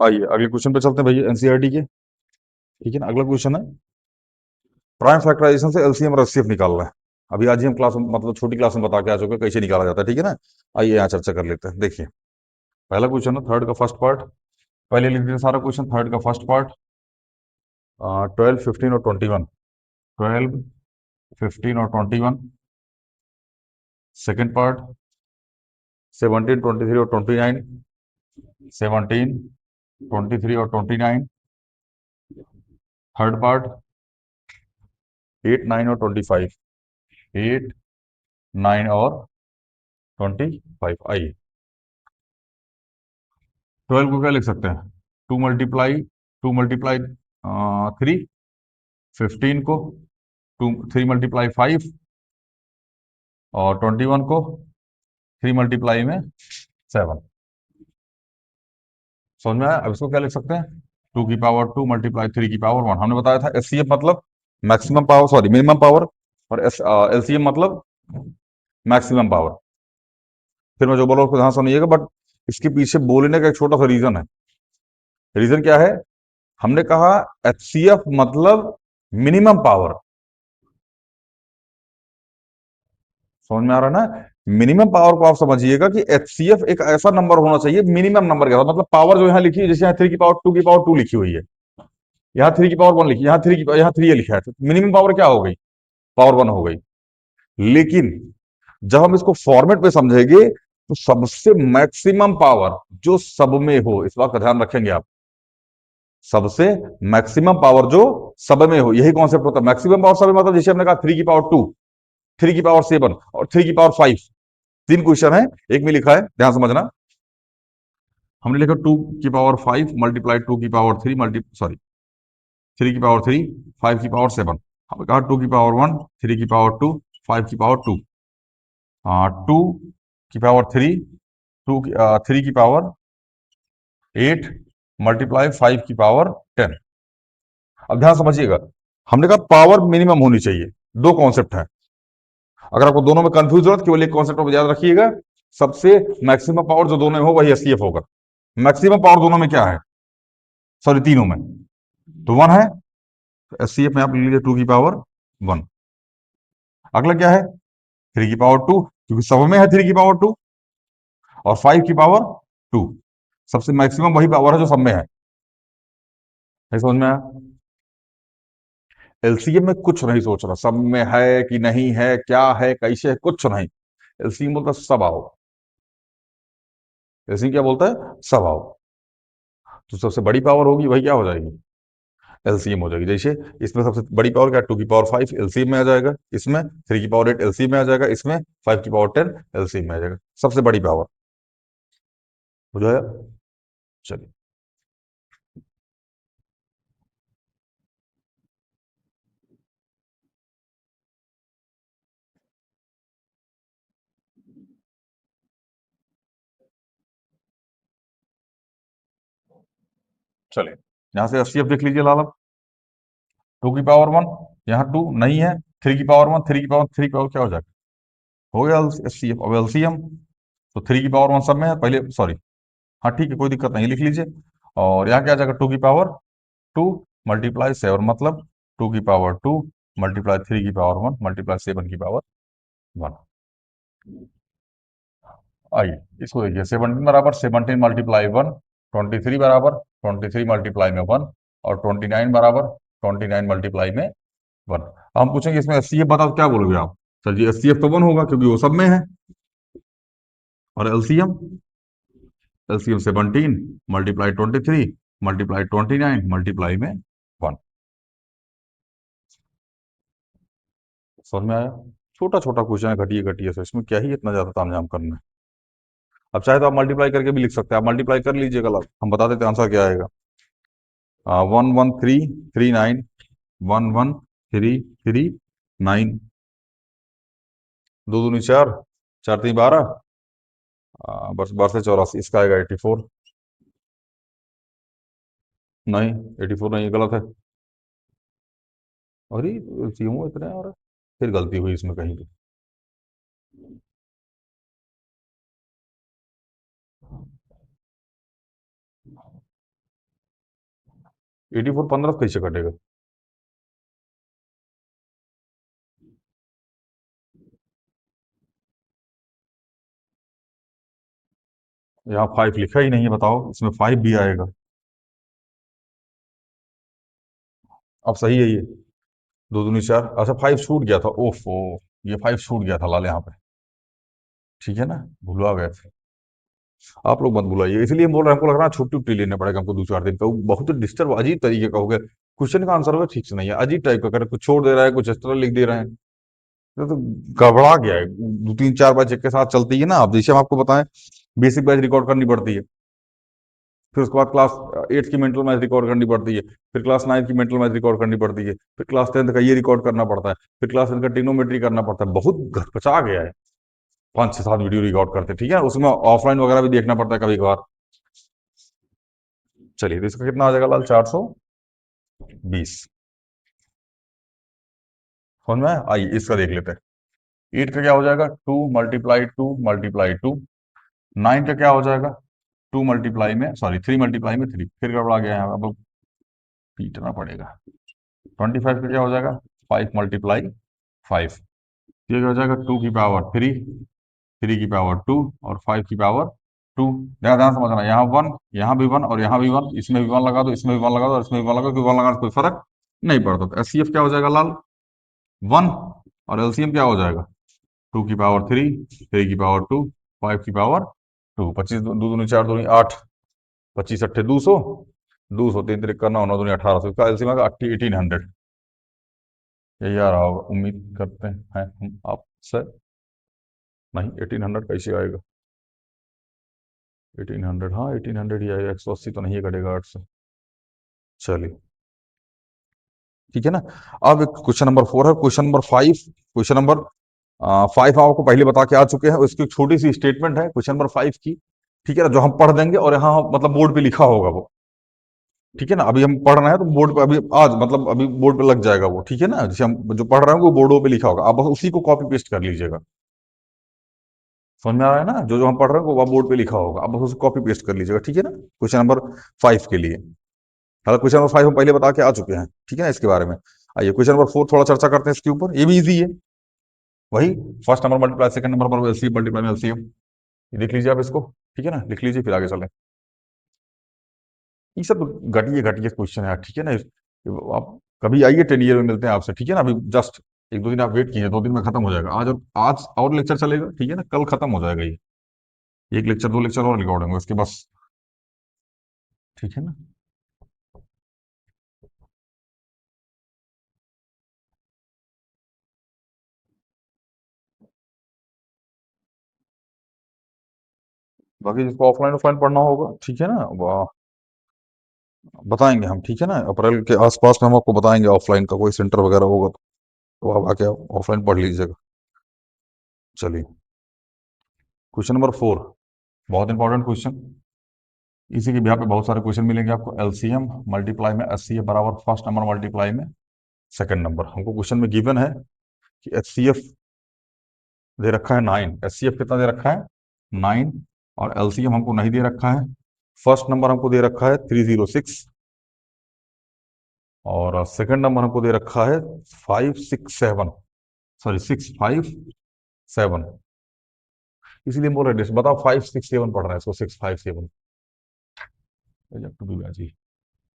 आइए अगले क्वेश्चन पे चलते हैं भैया, एनसीईआरटी के। ठीक है ना? अगला क्वेश्चन है, प्राइम फैक्टराइजेशन से एलसीएम और एचसीएफ निकालना है। अभी आज ही हम क्लास में, मतलब छोटी क्लास में बता के आ चुके हैं कैसे निकाला जाता है, ठीक है ना? आइए यहाँ चर्चा कर लेते हैं। देखिए, पहला क्वेश्चन है थर्ड का फर्स्ट पार्ट। पहले लिख दीजिए सारा क्वेश्चन, थर्ड का फर्स्ट पार्ट। 12 15 और 21। 12 15 और 21। सेकेंड पार्ट 17 23 और 29। 17 23 और 29। थर्ड पार्ट 8 9 और 25। 8 9 और 25। आइए, 12 को क्या लिख सकते हैं? To multiply three. 15 को टू, थ्री मल्टीप्लाई फाइव। और 21 को थ्री मल्टीप्लाई में सेवन। समझ में आया? अब इसको क्या लिख सकते हैं, 2 की पावर 2 मल्टीप्लाई 3 की पावर 1। हमने बताया था एचसीएफ मतलब maximum power, sorry minimum power, और एलसीएम मतलब मैक्सिमम पावर। फिर मैं जो बोला उसको ध्यान से सुनिएगा, बट इसके पीछे बोलने का एक छोटा सा रीजन है। रीजन क्या है? हमने कहा एचसीएफ मतलब मिनिमम पावर। समझ में आ रहा है ना? मिनिमम पावर को आप समझिएगा कि एचसीएफ एक ऐसा नंबर होना चाहिए, मिनिमम नंबर के साथ। मतलब पावर जो यहाँ लिखी है, जैसे यहाँ 3 की पावर 2 लिखी हुई है, यहाँ 3 की पावर 1 लिखी, यहाँ 3 ये लिखा है, तो मिनिमम पावर क्या हो गई? पावर 1 हो गई। लेकिन जब हम इसको फॉर्मेट पे समझेंगे, तो सबसे मैक्सिमम पावर जो सब में हो, इस बात का ध्यान रखेंगे आप, सबसे मैक्सिमम पावर जो सब में हो, यही कॉन्सेप्ट होता है मैक्सिमम पावर सब में। मतलब जैसे हमने कहा 3 की पावर 2, 3 की पावर 7 और 3 की पावर 5, 3 क्वेश्चन है, एक में लिखा है, ध्यान समझना। हमने लिखा 2 की पावर 5 मल्टीप्लाई 2 की पावर 3 मल्टी सॉरी 3 की पावर 3 5 की पावर 7। हमने कहा 2 की पावर 1 3 की पावर 2 5 की पावर 2, 2 की पावर 3 3 की पावर 8 मल्टीप्लाई 5 की पावर 10। अब ध्यान समझिएगा, हमने कहा पावर मिनिमम होनी चाहिए। दो कॉन्सेप्ट है, अगर आपको दोनों में कंफ्यूज हो तो केवल एक कॉन्सेप्ट आप याद रखिएगा, सबसे मैक्सिमम पावर जो दोनों में हो वही एससीएफ होगा। मैक्सिमम पावर दोनों में क्या है, सॉरी तीनों में, तो 1 है, तो एससीएफ में आप लिख लीजिए 2 की पावर 1। अगला क्या है, 3 की पावर 2, क्योंकि सब में है 3 की पावर 2, और 5 की पावर 2। सबसे मैक्सिमम वही पावर है जो सब में है। समझ में आया? एलसीएम में कुछ नहीं सोच रहा, सब में है कि नहीं है, क्या है कैसे है, कुछ नहीं। एलसीएम बोलता है सब आओ। एलसीएम क्या बोलता है, सब आओ। तो सबसे बड़ी पावर होगी वही क्या हो जाएगी, एलसीएम हो जाएगी। जैसे इसमें सबसे बड़ी पावर क्या, 2 की पावर 5 एलसीएम में आ जाएगा, इसमें 3 की पावर 8 एलसीएम में आ जाएगा, इसमें 5 की पावर 10 एलसीएम में आ जाएगा, सबसे बड़ी पावर हो जाएगा। चलिए, चलिए यहां से एचसीएफ देख लीजिए लाल। 2 की पावर 1, यहाँ 2 नहीं है, 3 की पावर 1 3 की पावर क्या हो जाएगा, हो गया एचसीएफ। अब एलसीएम, तो 3 की पावर 1 सब में है पहले, सॉरी, हाँ ठीक है, कोई दिक्कत नहीं, लिख लीजिए। और यहाँ क्या आ जाएगा, 2 की पावर 2 मल्टीप्लाई 7, मतलब 2 की पावर 2 मल्टीप्लाई 3 की पावर 1 मल्टीप्लाई 7 की पावर 1। आइए इसको देखिए, 17 बराबर 17 मल्टीप्लाई 1, 23 बराबर 23 मल्टीप्लाई में 1, और 29 बराबर 29 मल्टीप्लाई में 1। हम पूछेंगे इसमें एचसीएफ बताओ, क्या बोलोगे आप? सर जी एचसीएफ तो 1 होगा क्योंकि वो सब में है। और LCM, LCM 17 multiply 23 multiply 29 multiply में 1। समझ में आया? छोटा छोटा क्वेश्चन है, घटिया घटिया से, इसमें क्या ही इतना ज्यादा तामझाम करना है। अब चाहे तो आप मल्टीप्लाई करके भी लिख सकते हैं, आप मल्टीप्लाई कर लीजिएगा, हम बता देते हैं आंसर क्या आएगा। 1 1 3 3 9, 1 1 3 3 9, 2 2 4, 4 3 12, बस 12 से 84, इसका आएगा 84। नहीं, 84 नहीं, गलत है। अरे क्यों इतने आ रहा है, फिर गलती हुई इसमें कहीं पे। 84 15 कैसे कटेगा? यहाँ 5 लिखा ही नहीं है, बताओ इसमें 5 भी आएगा? अब सही है ये, 2 2 4, अच्छा 5 छूट गया था, ओफो, ये 5 छूट गया था लाल यहाँ पे। ठीक है ना, भुलवा गए थे। आप लोग मत बुलाइए, इसलिए हम बोल रहे हैं, हमको लग रहा है छुट्टी उट्टी लेने पड़ेगा हमको 2 4 दिन का। वो बहुत डिस्टर्ब, अजीब तरीके का हो गया। क्वेश्चन का आंसर में ठीक से नहीं है, अजीब टाइप का कर, कुछ छोड़ दे रहा है, कुछ इस तरह लिख दे रहे हैं। ये तो गड़बड़ा गया है। 2 3 4 बैच एक के साथ चलती है ना, अब जैसे हम आपको बताएं, बेसिक बैच रिकॉर्ड करनी पड़ती है, फिर उसके बाद क्लास 8 की मेंटल मैथ रिकॉर्ड करनी पड़ती है, फिर क्लास 9 की मेंटल मैथ रिकॉर्ड करनी पड़ती है, फिर क्लास 10 का ये रिकॉर्ड करना पड़ता है, फिर क्लास 10 का ट्रिग्नोमेट्री करना पड़ता है। बहुत घचपचा गया है, 5 6 7 वीडियो रिकॉर्ड करते हैं, ठीक है, उसमें ऑफलाइन वगैरह भी देखना पड़ता है कभी कभार। चलिए, तो इसका कितना आ जाएगा लाल? 420। समझ में आया? आइए इसका देख लेते हैं। 8 का क्या हो जाएगा? 2 × 2 × 2। 9 का क्या हो जाएगा? 3 × 3 फिर गड़बड़ा गया है, अब पीटना पड़ेगा। 25 का क्या हो जाएगा? 5 × 5। ये क्या हो जाएगा? 2 की पावर 3, 3 की पावर 2 और 5 की पावर 2। ध्यान ध्यान समझना, यहाँ 1, यहाँ भी 1 और यहाँ भी 1, इसमें भी 1 लगा दो, इसमें भी 1 लगा दो और इसमें भी 1 लगा दो, क्योंकि 1 लगाने से कोई फर्क नहीं पड़ता। तो एचसीएफ क्या हो जाएगा लाल? 1। और एलसीएम क्या हो जाएगा? 2 की पावर 3, 3 की पावर 2, 5 की पावर 2। 25 दो दूनी 4 दूनी 8, 25 अट्ठे 200, 200 3 3 करना, 9 दूनी 1800, इसका एलसीएम आएगा 1800। यही आ रहा होगा, उम्मीद करते हैं हम आपसे। नहीं, 1800 कैसे आएगा? 1800, हाँ 1800 ही आएगा, 180 तो नहीं कटेगा 8 से। चलिए ठीक है ना। अब क्वेश्चन नंबर 4 है। क्वेश्चन नंबर 5, क्वेश्चन नंबर 5 आपको पहले बता के आ चुके हैं, उसकी एक छोटी सी स्टेटमेंट है क्वेश्चन नंबर 5 की, ठीक है ना, जो हम पढ़ देंगे और यहाँ मतलब बोर्ड पे लिखा होगा वो, ठीक है ना। अभी हम पढ़ रहे हैं तो बोर्ड पे अभी आज मतलब अभी बोर्ड पे लग जाएगा वो, ठीक है ना। जैसे हम जो पढ़ रहे हैं वो बोर्डों पे लिखा होगा, आप बस उसी को कॉपी पेस्ट कर लीजिएगा। समझ में आ रहा है ना? जो जो हम पढ़ रहे हैं वो बोर्ड पे लिखा होगा, आप बस उसको कॉपी पेस्ट कर लीजिएगा, ठीक है ना। क्वेश्चन नंबर 5 के लिए, हालांकि क्वेश्चन नंबर 5 हम पहले बता के आ चुके हैं, ठीक है ना, इसके बारे में। आइए क्वेश्चन नंबर 4 थोड़ा चर्चा करते हैं इसके ऊपर, ये भी इजी है। वही first number multiply second number पर एलसीएम मल्टीप्लाई में एलसीएम, ये देख लीजिए आप इसको, ठीक है ना, लिख लीजिए फिर आगे चलें। ये सब घटिया घटिया क्वेश्चन है यार, ठीक है ना। आप कभी आइए 10 ईयर में मिलते हैं आपसे, ठीक है ना। अभी जस्ट 1 2 दिन आप वेट कीजिए, 2 दिन में खत्म हो जाएगा। आज और लेक्चर चलेगा, ठीक है ना, कल खत्म हो जाएगा ये। एक लेक्चर 2 लेक्चर और रिकॉर्ड होंगे उसके बस, ठीक है ना। बाकी जिसको ऑफलाइन ऑफलाइन पढ़ना होगा, ठीक है ना, वाह बताएंगे हम, ठीक है ना। अप्रैल के आसपास में हम आपको बताएंगे ऑफलाइन का कोई सेंटर वगैरह होगा तो आप आके ऑफलाइन पढ़ लीजिएगा। चलिए क्वेश्चन नंबर 4, बहुत इंपॉर्टेंट क्वेश्चन। इसी के यहाँ पे बहुत सारे क्वेश्चन मिलेंगे आपको। एलसीएम मल्टीप्लाई में एचसीएफ बराबर फर्स्ट नंबर मल्टीप्लाई में सेकंड नंबर। हमको क्वेश्चन में गिवन है कि एचसीएफ दे रखा है 9, एचसीएफ कितना दे रखा है? 9। और एलसीएम हमको नहीं दे रखा है। फर्स्ट नंबर हमको दे रखा है 306 और सेकंड नंबर हमको दे रखा है 567, सॉरी 657। इसलिए बोल रहे हैं, बताओ 567 पढ़ रहा है इसको, 657 टू बी जी।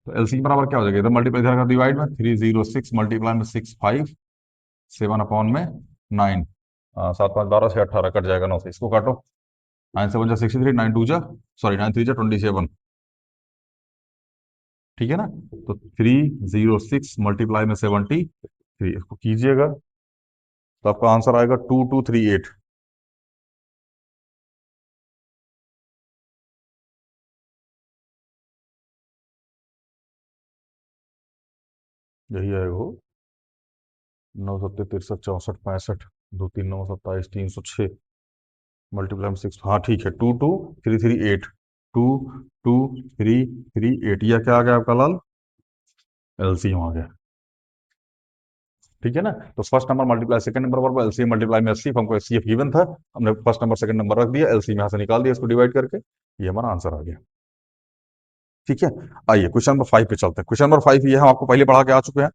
तो एलसीएम बराबर क्या हो जाएगा? इधर मल्टीप्लाई इधर डिवाइड में 306 मल्टीप्लाई में 657 अपॉन में 9, 7 5 12 से 18 कट जाएगा 9 से, इसको काटो। 9 7 जा 63, 9 2 जा सॉरी 9 3 जा 27, ठीक है ना। तो 306 मल्टीप्लाई में 73, इसको कीजिएगा तो आपका आंसर आएगा 2238। यही आएगा वो, 9 7 63 64 65, 2 3 9 27 306 मल्टीप्लाई में 6, हाँ ठीक है, 22338, 22338, यह क्या आ गया आपका लाल? एलसीएम आ गया, ठीक है ना। तो first number multiply second number पर एलसीएम मल्टीप्लाई में एचसीएफ, हमको एचसीएफ गिवन था, हमने फर्स्ट नंबर सेकंड नंबर रख दिया, एलसीएम यहां से निकाल दिया, इसको डिवाइड करके, ये हमारा आंसर आ गया, ठीक है। आइए क्वेश्चन नंबर 5 पे चलते हैं। क्वेश्चन नंबर 5 ये हम आपको पहले पढ़ा के आ चुके हैं,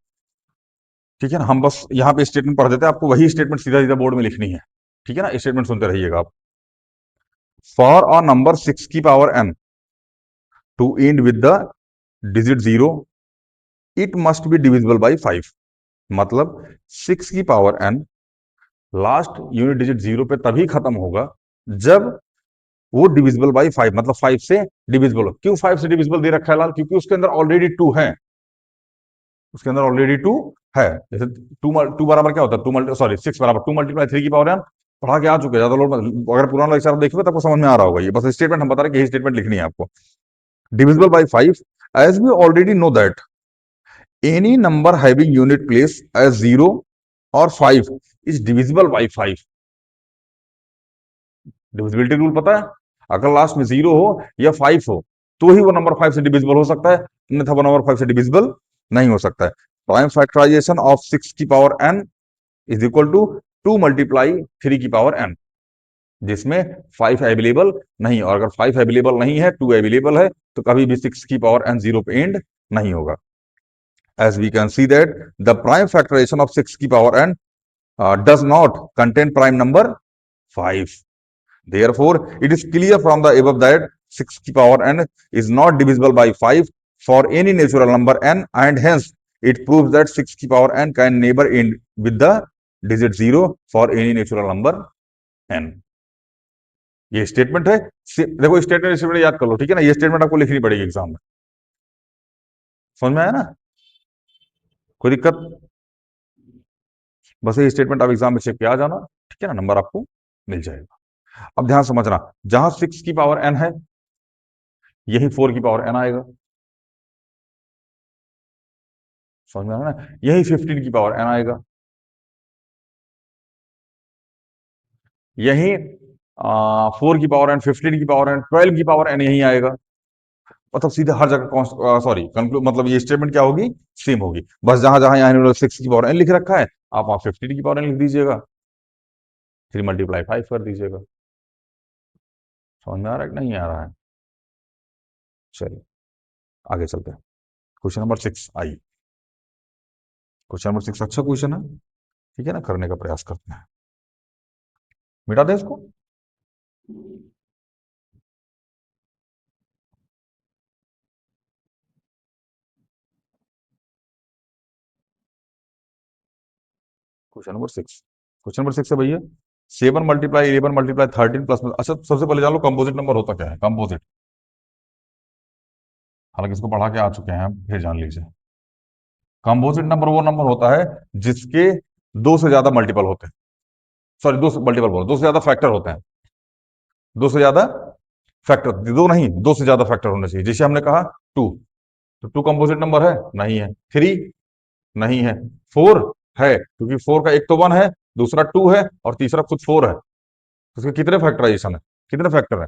ठीक है ना। हम बस यहाँ पे स्टेटमेंट पढ़ देते हैं, आपको वही स्टेटमेंट सीधा सीधा बोर्ड में लिखनी है, ठीक है ना। स्टेटमेंट सुनते रहिएगा आप। फॉर अ नंबर 6 की power n to end with the digit 0, it must be divisible by 5। मतलब 6 की power n last unit digit 0 पे तभी खत्म होगा जब वो डिविजिबल बाई 5, मतलब 5 से डिविजिबल हो। क्यों 5 से डिविजिबल दे रखा है लाल? क्योंकि उसके अंदर ऑलरेडी 2 है, उसके अंदर ऑलरेडी 2 है। जैसे 2 बराबर क्या होता है? 6 बराबर 2 मल्टीप्लाई 3 की पावर n, पढ़ा के आ चुके हैं, ज्यादा लोग अगर पुराना लेक्चर आप देखोगे तो आपको समझ में आ रहा होगा। ये बस स्टेटमेंट हम बता रहे हैं कि यही स्टेटमेंट लिखनी है आपको। Divisible by 5, as we already know that any number having unit place as 0 और 5 is divisible by 5। Divisibility rule पता है? अगर लास्ट में 0 हो या 5 हो तो ही वो नंबर 5 से डिविजिबल हो सकता है, अन्यथा वो नंबर 5 से डिविजिबल नहीं हो सकता है। प्राइम फैक्टराइजेशन ऑफ 6 की power n is equal to 2 multiply 3 की पावर n, जिसमें 5 अवेलेबल नहीं, और अगर 5 अवेलेबल नहीं है, 2 अवेलेबल है, तो कभी भी 6 की पावर n 0 पे एंड नहीं होगा। As we can see that the prime factorization of 6 की power n does not contain prime number 5. Therefore, it is clear from the above that 6 की power n is not divisible by 5 for any natural number n, and hence it proves that 6 की power n can never end with the digit 0 for any natural number n. ये statement है। देखो statement याद कर लो, ठीक है ना, ये स्टेटमेंट आपको लिखनी पड़ेगी एग्जाम में। समझ में आया ना? कोई दिक्कत? बस ये स्टेटमेंट आप एग्जाम में चेक के आ जाना, ठीक है ना, नंबर आपको मिल जाएगा। अब ध्यान समझना, जहां 6 की पावर n है, यही 4 की पावर n आएगा। समझ में आ रहा है ना? यही 15 की पावर n आएगा, यही 4 की पावर n, 15 की पावर n, 12 की पावर n यही आएगा। मतलब सीधे हर जगह, सॉरी कंक्लूड, मतलब ये स्टेटमेंट क्या होगी, सेम होगी। बस जहां जहां यहाँ 6 की पावर n लिख रखा है, आप वहां 15 की पावर n लिख दीजिएगा, 3 मल्टीप्लाई 5 कर दीजिएगा। समझ में आ रहा है कि नहीं आ रहा है? चलिए आगे चलते हैं। क्वेश्चन नंबर 6 आई। क्वेश्चन नंबर 6 अच्छा क्वेश्चन है, ठीक है ना, करने का प्रयास करते हैं। मिटा दें इसको। क्वेश्चन नंबर 6, क्वेश्चन नंबर 6 है भैया, 7 मल्टीप्लाई 11 मल्टीप्लाई 13 प्लस, अच्छा सबसे पहले जान लो कंपोजिट नंबर होता क्या है। कंपोजिट, हालांकि इसको पढ़ा के आ चुके हैं, फिर जान लीजिए। कंपोजिट नंबर वो नंबर होता है जिसके दो से ज्यादा मल्टीपल होते हैं, सॉरी दो से मल्टीपल बोलो, दो से ज्यादा फैक्टर होते हैं, दो से ज्यादा फैक्टर, दो नहीं, दो से ज्यादा फैक्टर होने चाहिए। जैसे हमने कहा टू, तो टू कंपोजिट नंबर है नहीं है, थ्री नहीं है, फोर है, क्योंकि फोर का एक तो वन है, दूसरा टू है, और तीसरा खुद फोर है। तो उसके कितने फैक्टराइजेशन है, कितने फैक्टर है,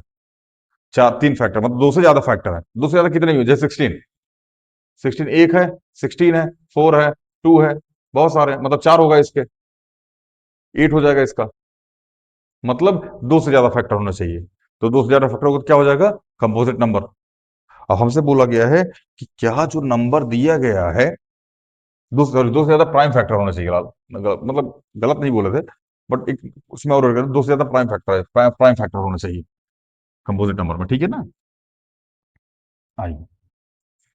चार, तीन फैक्टर, मतलब दो से ज्यादा फैक्टर है। दो से ज्यादा कितने हुए, जैसे 16, 16 एक है, 16 है, फोर है, टू है, बहुत सारे, मतलब चार होगा इसके, 8 हो जाएगा इसका, मतलब दो से ज्यादा फैक्टर होना चाहिए। तो दो से ज्यादा फैक्टर होगा तो क्या हो जाएगा, कंपोजिट नंबर। अब हमसे बोला गया है कि क्या जो नंबर दिया गया है, दो से ज्यादा प्राइम फैक्टर होना चाहिए। मतलब गलत नहीं बोले थे, बट एक उसमें और दो से ज्यादा प्राइम फैक्टर है, प्राइम फैक्टर होना चाहिए कंपोजिट नंबर में, ठीक है ना। आइए,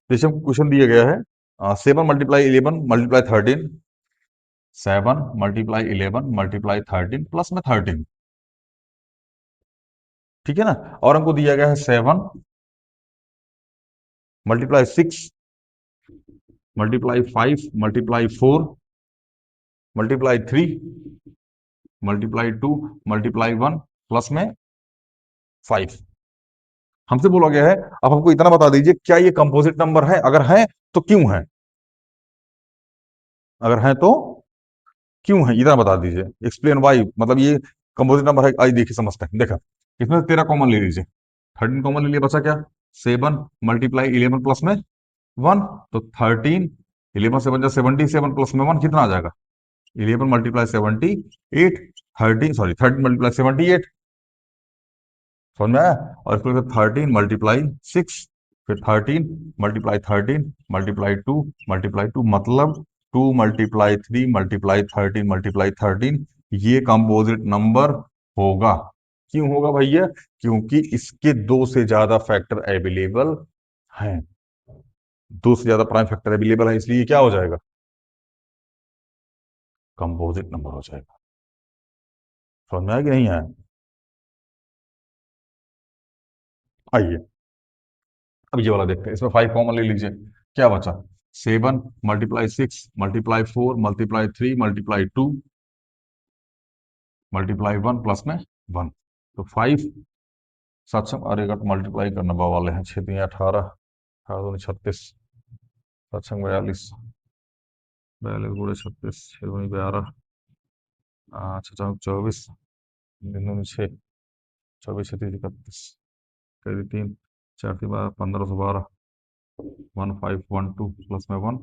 जैसे हमको क्वेश्चन दिया गया है 7 multiply 11 multiply 13, 7 multiply 11 multiply 13 plus में 13, ठीक है ना। और हमको दिया गया है 7 multiply 6 multiply 5 multiply 4 multiply 3 multiply 2 multiply 1 plus में 5। हमसे बोला गया है, अब हमको इतना बता दीजिए क्या ये कंपोजिट नंबर है, अगर है तो क्यों है, अगर है तो क्यों है, इतना बता दीजिए, एक्सप्लेन वाई, मतलब ये कंपोजिट नंबर है। आज देखिए समझते हैं, देखा इसमें से 13 कॉमन ले लीजिए, 13 कॉमन ले लिया, बचा क्या, 7 मल्टीप्लाई 11 प्लस में 1, तो 13, 11 से बन जाए 77 प्लस में 1 कितना आ जाएगा, 11 मल्टीप्लाई 78, 13 सॉरी 13 मल्टीप्लाई 78, समझ में आया। और फिर 13 मल्टीप्लाई 6, फिर 13 मल्टीप्लाई 13 मल्टीप्लाई 2 मल्टीप्लाई 2, मतलब 2 मल्टीप्लाई 3 मल्टीप्लाई 13 मल्टीप्लाई 13, ये कंपोजिट नंबर होगा। क्यों होगा भैया, क्योंकि इसके दो से ज्यादा फैक्टर अवेलेबल हैं, दो से ज्यादा प्राइम फैक्टर अवेलेबल है, इसलिए क्या हो जाएगा, कंपोजिट नंबर हो जाएगा। समझ में आया कि नहीं आया? आइए अब ये वाला देखते हैं, इसमें 5 कॉमन ले लीजिए, क्या बचा, 7 multiply 6 multiply 4 multiply 3 multiply 2 multiply 1 plus में 1, तो 5 7 अरे का मल्टीप्लाई करने वाले हैं, 6 3 18, 18 36, 7 42, 42 गुणे 36, 6 दूनी 12, 24, 6 24 36 31, 3 4 3 12 1512 1512 प्लस में 1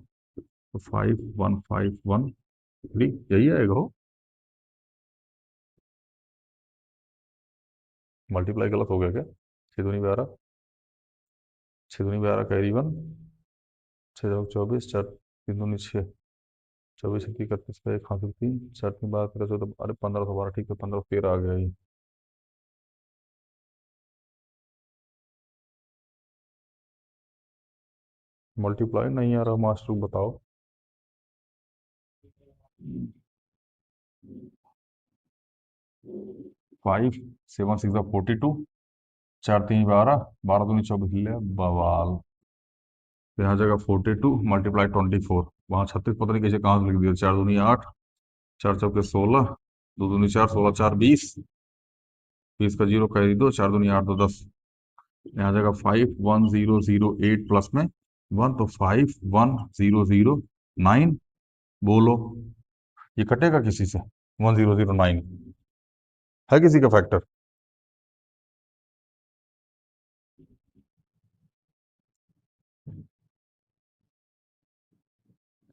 तो 51513 यही आएगा हो। मल्टीप्लाई गलत हो गया क्या? 6 दूनी 12, 6 दूनी 12 कैरी 1, 6 चौक 24, 4 3 दूनी 6, 24 31 का 1 हाथ 3, 4 3 12 13 14, अरे 1512 ठीक है, 1513 आ गया ये। मल्टीप्लाई नहीं आ रहा मास्टर, बताओ। 5 7 6 42, 4 3 12, 12 दूनी 24 ले बवाल। तो यहाँ जगह 42 मल्टीप्लाई 24, वहाँ 36 पता नहीं कैसे कहाँ से लिख दिया। 4 दूनी 8, 4 चौके 16, 2 दूनी 4, 16 4 20, 20 का 0 कैरी 2, 4 दूनी 8 2 10। यहाँ जगह 51008 प्लस में 1 तो 51009। बोलो ये कटेगा किसी से? 1009 है किसी का फैक्टर?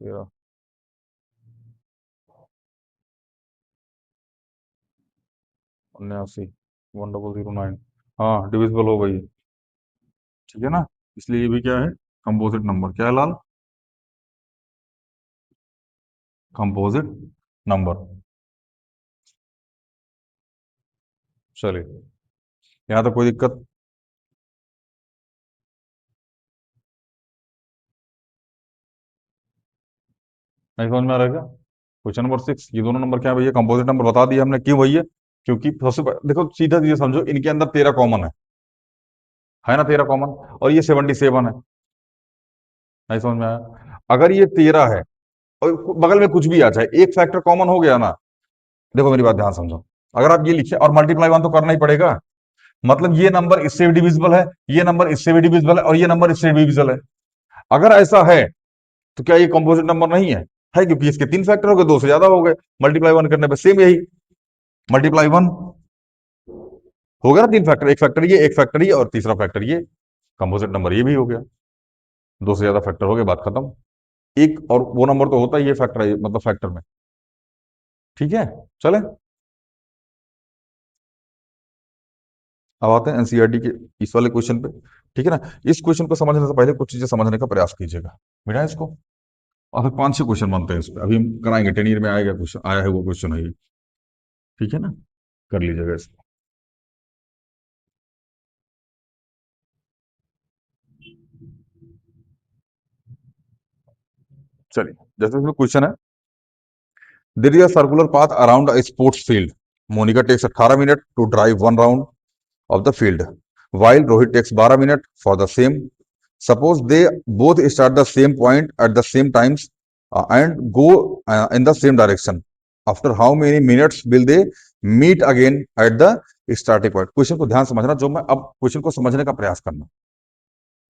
तेरा 79 1009, हाँ डिविजिबल हो गई। ठीक है ना, इसलिए ये भी क्या है? Composite number. क्या है लाल? Composite number. चलिए, यहाँ तो कोई दिक्कत नहीं समझ में आ रहा है क्या? क्वेश्चन नंबर 6, ये दोनों नंबर क्या है भैया? कंपोजिट नंबर बता दिया हमने। क्यों भैया? क्योंकि देखो सीधा ये समझो, इनके अंदर 13 कॉमन है ना? 13 कॉमन, और ये 77 है। नहीं समझ में आया? अगर ये 13 है और बगल में कुछ भी आ जाए, एक फैक्टर कॉमन हो गया ना। देखो मेरी बात ध्यान समझो, अगर आप ये लिखे और मल्टीप्लाई 1 तो करना ही पड़ेगा, मतलब ये नंबर इससे भी डिविजिबल है, ये नंबर इससे भी डिविजिबल है, और ये नंबर इससे भी डिविजिबल है। अगर ऐसा है तो क्या ये कंपोजिट नंबर नहीं है? है, क्योंकि इसके 3 फैक्टर हो गए, 2 से ज्यादा हो गए। मल्टीप्लाई 1 करने पे सेम यही, मल्टीप्लाई 1 हो गया ना, 3 फैक्टर, एक फैक्टर ये, एक फैक्टर ये, और तीसरा फैक्टर ये। कंपोजिट नंबर ये भी हो गया। 2 से ज्यादा फैक्टर हो गए, बात खत्म। एक और वो नंबर तो होता ही है फैक्टर, मतलब फैक्टर में। ठीक है, चले अब आते हैं एनसीईआरटी के इस वाले क्वेश्चन पे। ठीक है ना, इस क्वेश्चन को समझने से पहले कुछ चीजें समझने का प्रयास कीजिएगा, मिला है इसको। और फिर 5 6 क्वेश्चन बनते हैं इस पे, अभी हम कराएंगे। 10 ईयर में आएगा क्वेश्चन, आया है वो क्वेश्चन है ये। ठीक है ना, कर लीजिएगा इसको। चलिए, जैसे इसमें क्वेश्चन है, there is a circular path around a sports field. Monica takes 18 minute to drive one round of the field, while Rohit takes 12 minutes for the same. Suppose they both start the same point at the same times and go in the same direction. After how many minutes will they meet again at the starting point? Question को ध्यान समझना, जो मैं अब question को समझने का प्रयास करना।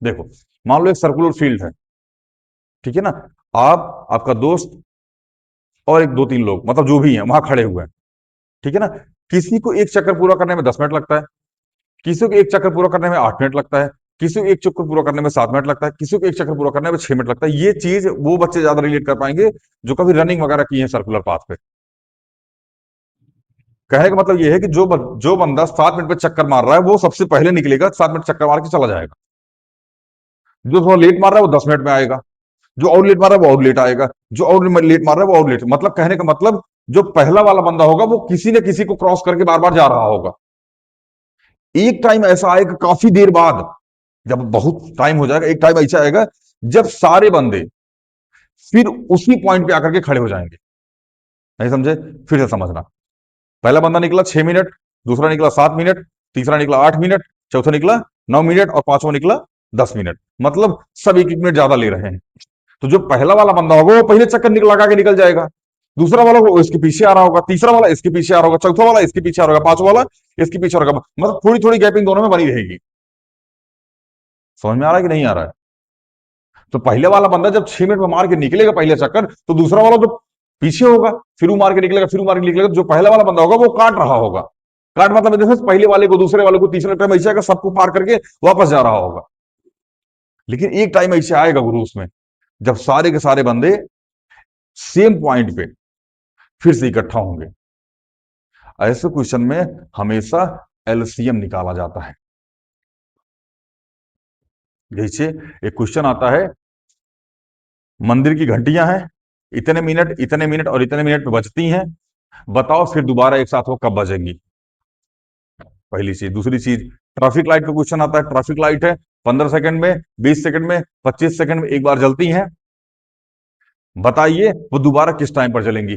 देखो, मान लो एक सर्कुलर फील्ड है, ठीक है ना। आप, आपका दोस्त और एक 2 3 लोग, मतलब जो भी हैं वहां खड़े हुए हैं। ठीक है ना, किसी को एक चक्कर पूरा करने में 10 मिनट लगता है, किसी को एक चक्कर पूरा करने में 8 मिनट लगता है, किसी को एक चक्कर पूरा करने में 7 मिनट लगता है, किसी को एक चक्कर पूरा करने में 6 मिनट लगता है। ये चीज वो बच्चे ज्यादा रिलेट कर पाएंगे जो कभी रनिंग वगैरह की है सर्कुलर पाथ पे। कहने का मतलब ये है कि जो बंदा 7 मिनट पे चक्कर मार रहा है वो सबसे पहले निकलेगा, 7 मिनट चक्कर मार के चला जाएगा। जो थोड़ा लेट मार रहा है वो 10 मिनट में आएगा, जो और लेट मार रहा है वो और लेट आएगा, जो और लेट मार रहा है वो और लेट। मतलब कहने का मतलब, जो पहला वाला बंदा होगा वो किसी न किसी को क्रॉस करके बार बार जा रहा होगा। एक टाइम ऐसा आएगा काफी देर बाद, जब बहुत टाइम हो जाएगा, एक टाइम ऐसा आएगा जब सारे बंदे फिर उसी पॉइंट पे आकर के खड़े हो जाएंगे। नहीं समझे? फिर से समझना। पहला बंदा निकला 6 मिनट, दूसरा निकला 7 मिनट, तीसरा निकला 8 मिनट, चौथा निकला 9 मिनट, और पांचवा निकला 10 मिनट। मतलब सब एक एक मिनट ज्यादा ले रहे हैं। तो जो पहला वाला बंदा होगा वो पहले चक्कर लगा के निकल जाएगा, दूसरा वाला वो इसके पीछे आ रहा होगा, तीसरा वाला इसके पीछे आ रहा होगा, चौथा वाला इसके पीछे आ रहा होगा, पांचवा वाला इसके पीछे आ रहा होगा। मतलब थोड़ी थोड़ी गैपिंग दोनों में बनी रहेगी। समझ में आ रहा है कि नहीं आ रहा है? तो पहले वाला बंदा जब 6 मिनट में मार के निकलेगा पहले चक्कर, तो दूसरा वाला जो पीछे होगा फिर वो मार के निकलेगा, फिर वो मार के निकलेगा, जो पहला वाला बंदा होगा वो काट रहा होगा। कट मतलब जैसे पहले वाले को, दूसरे वाले को, तीसरे टाइम ऐसे आएगा, सबको पार करके वापस जा रहा होगा। लेकिन एक टाइम ऐसे आएगा गुरु उसमें, जब सारे के सारे बंदे सेम पॉइंट पे फिर से इकट्ठा होंगे। ऐसे क्वेश्चन में हमेशा एलसीएम निकाला जाता है। जैसे एक क्वेश्चन आता है, मंदिर की घंटियां हैं, इतने मिनट और इतने मिनट पे बजती हैं, बताओ फिर दोबारा एक साथ वो कब बजेंगी। पहली चीज। दूसरी चीज, ट्रैफिक लाइट का क्वेश्चन आता है, ट्रैफिक लाइट है, 15 सेकंड में, 20 सेकंड में, 25 सेकंड में एक बार जलती हैं, बताइए वो दोबारा किस टाइम पर जलेंगी।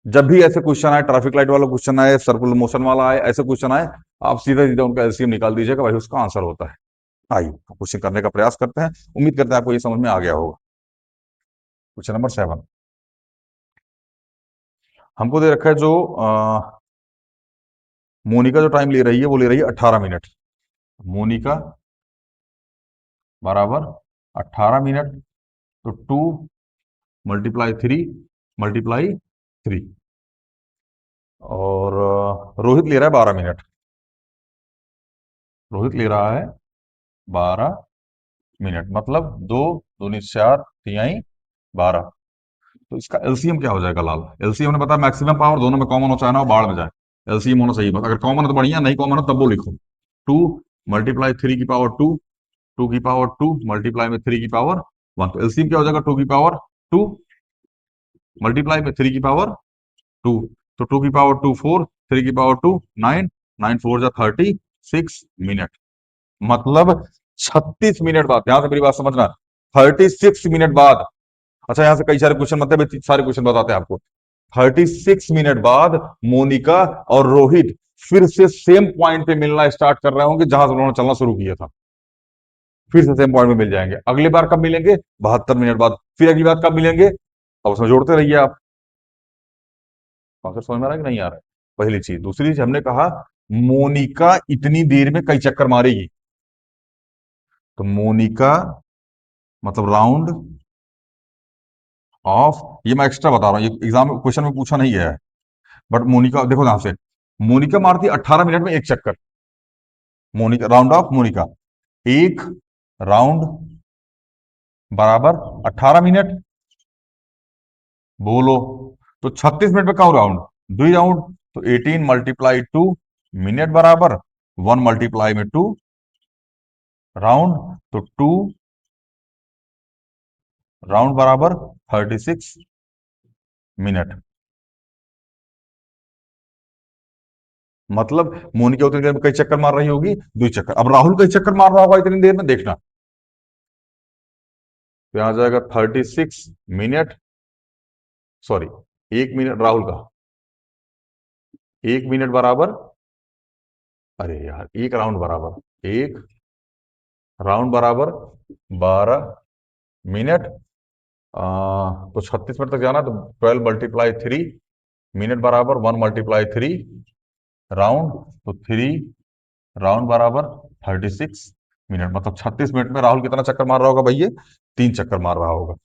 जब भी ऐसे क्वेश्चन आए, ट्रैफिक लाइट वाला क्वेश्चन आए, सर्कुलर मोशन वाला आए, ऐसे क्वेश्चन आए, आप सीधा सीधा उनका एलसीएम निकाल दीजिएगा, वही उसका आंसर होता है। आइए क्वेश्चन करने का प्रयास करते हैं, उम्मीद करते हैं आपको ये समझ में आ गया होगा। क्वेश्चन नंबर 7 हमको दे रखा है, जो मोनिका जो टाइम ले रही है वो ले रही है 18 मिनट। मोनिका बराबर 18 मिनट, तो 2 × 3 × 3, और रोहित ले रहा है 12 मिनट। रोहित ले रहा है 12 मिनट, मतलब 2 2 4 3 12। तो इसका एलसीएम क्या हो जाएगा लाल? एलसीएम ने बताया मैक्सिमम पावर, दोनों में कॉमन हो, चाहे ना हो बाढ़ में जाए, एलसीएम होना चाहिए। बस अगर कॉमन है तो बढ़िया, नहीं कॉमन है तब वो लिखो। 2 × 3 की पावर 2, 2 की पावर 2 मल्टीप्लाई में 3 की पावर 1, तो एलसीएम क्या हो जाएगा? 2 की पावर 2 मल्टीप्लाई में 3 की पावर 2, तो 2 की पावर 2 4, 3 की पावर 2 9, 9 4 जा 36 मिनट, मतलब 36 मिनट बाद। ध्यान से मेरी बात समझना, 36 मिनट बाद। अच्छा, यहां से कई सारे क्वेश्चन, मतलब सारे क्वेश्चन बताते हैं आपको। 36 मिनट बाद मोनिका और रोहित फिर से सेम पॉइंट पे मिलना स्टार्ट कर रहे होंगे जहां से उन्होंने चलना शुरू किया था। फिर से सेम पॉइंट में मिल जाएंगे। अगली बार कब मिलेंगे? 72 मिनट बाद। फिर अगली बार कब मिलेंगे? अब उसमें जोड़ते रहिए आप। कॉन्सेप्ट समझ में आ रहा है कि नहीं आ रहा है? पहली चीज। दूसरी चीज, हमने कहा मोनिका इतनी देर में कई चक्कर मारेगी, तो मोनिका मतलब राउंड ऑफ, ये मैं एक्स्ट्रा बता रहा हूं, ये एग्जाम क्वेश्चन में पूछा नहीं गया है, बट मोनिका देखो ध्यान से, मोनिका मारती 18 मिनट में एक चक्कर। मोनिका राउंड ऑफ मोनिका, एक राउंड बराबर 18 मिनट, बोलो। तो 36 मिनट में कौन राउंड? 2 राउंड, तो 18 × 2 मिनट बराबर 1 × 2 राउंड, तो 2 राउंड बराबर 36 मिनट। मतलब मोनिका उतनी देर में कई चक्कर मार रही होगी? 2 चक्कर। अब राहुल कई चक्कर मार रहा होगा इतनी देर में, देखना। तो यहां आ जाएगा 36 मिनट, सॉरी 1 मिनट राहुल का, 1 मिनट बराबर, अरे यार, एक राउंड बराबर 12 मिनट। तो 36 मिनट तक जाना, तो 12 × 3 मिनट बराबर 1 × 3 राउंड, तो 3 राउंड बराबर 36 मिनट। मतलब 36 मिनट में राहुल कितना चक्कर मार रहा होगा भैया? 3 चक्कर मार रहा होगा।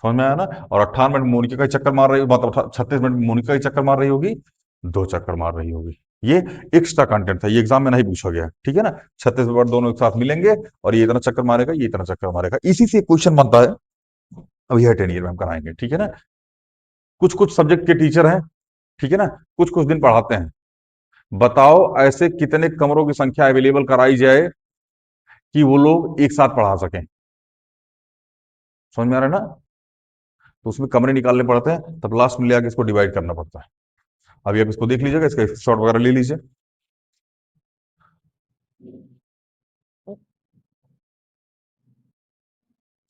समझ में आया ना? और 18 मिनट मोनिका का चक्कर मार रही होगी, मतलब 36 मिनट मोनिका का चक्कर मार रही होगी, 2 चक्कर मार रही होगी। ये एक्स्ट्रा कंटेंट था, ये एग्जाम में नहीं पूछा गया, ठीक है ना? 36 मिनट दोनों एक साथ मिलेंगे, और ये इतना चक्कर मारेगा, ये इतना चक्कर मारेगा, इसी से क्वेश्चन बनता है। अब यह 10 ईयर में हम कराएंगे, ठीक है ना? कुछ कुछ सब्जेक्ट के टीचर हैं, ठीक है ना, कुछ कुछ दिन पढ़ाते हैं। बताओ ऐसे कितने कमरों की संख्या अवेलेबल कराई जाए कि वो लोग एक साथ पढ़ा सकें। समझ में आ रहा है ना? तो उसमें कमरे निकालने पड़ते हैं, तब लास्ट में ले आके इसको डिवाइड करना पड़ता है। अभी आप इसको देख लीजिएगा, इसका शॉर्ट वगैरह ले लीजिए।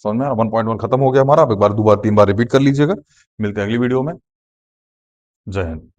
समझ में आ रहा? 1.1 खत्म हो गया हमारा। आप एक बार, 2 बार, 3 बार रिपीट कर लीजिएगा। मिलते हैं अगली वीडियो में। जय हिंद।